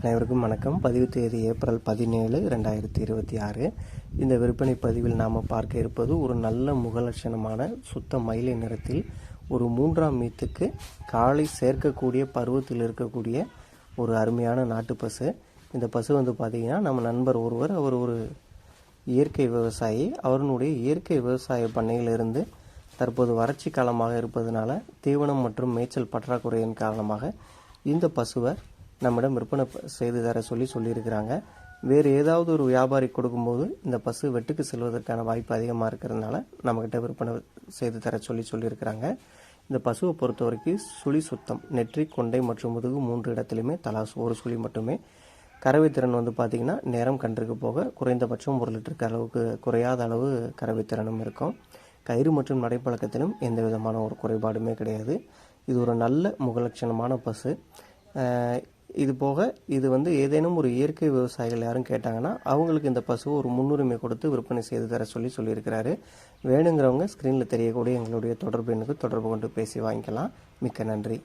அனைவருக்கும் வணக்கம். பதிவு தேதி ஏப்ரல் 17, 2026. இந்த விற்பனை பதிவில் நாம் பார்க்க இருப்பது ஒரு நல்ல முகலட்சணமான சுத்த மயிலை நிறத்தில் ஒரு 3ஆம் மீத்துக்கு காலை சேர்க்கக்கூடிய பருவத்தில் இருக்கக்கூடிய ஒரு அருமையான நாட்டு பசு. இந்த பசு பார்த்திங்கன்னா நம்ம நண்பர் ஒருவர், அவர் ஒரு இயற்கை விவசாயி. அவருடைய இயற்கை விவசாய பண்ணையிலிருந்து தற்போது வறட்சி காலமாக இருப்பதனால தீவனம் மற்றும் மேய்ச்சல் பற்றாக்குறையின் காரணமாக இந்த பசுவை நம்மிடம் விற்பனை செய்து தர சொல்லியிருக்கிறாங்க. வேறு ஏதாவது ஒரு வியாபாரி கொடுக்கும்போது இந்த பசு வெட்டுக்கு செல்வதற்கான வாய்ப்பு அதிகமாக இருக்கிறதுனால நம்மக்கிட்ட விற்பனை செய்து தர சொல்லியிருக்கிறாங்க. இந்த பசுவை பொறுத்த வரைக்கும் சுழி சுத்தம், நெற்றி, கொண்டை மற்றும் முதுகு 3 இடத்துலையுமே தலா ஒரு சுழி மட்டுமே. கறவை திறன் பார்த்திங்கன்னா நேரம் கன்றுக்கு போக குறைந்தபட்சம் 1 லிட்டருக்கு அளவுக்கு குறையாத அளவு கறவை திறனும் இருக்கும். கயிறு மற்றும் நடைப்பழக்கத்திலும் எந்த விதமான ஒரு குறைபாடுமே கிடையாது. இது ஒரு நல்ல முகலட்சணமான பசு. இது போக இது ஏதேனும் ஒரு இயற்கை விவசாயிகள் யாரும் கேட்டாங்கன்னா அவங்களுக்கு இந்த பசுவை ஒரு முன்னுரிமை கொடுத்து விற்பனை செய்து தர சொல்லியிருக்கிறாரு. வேணுங்கிறவங்க ஸ்க்ரீனில் தெரியக்கூடிய எங்களுடைய தொடர்பு எண்ணுக்கு தொடர்பு கொண்டு பேசி வாங்கிக்கலாம். மிக்க நன்றி.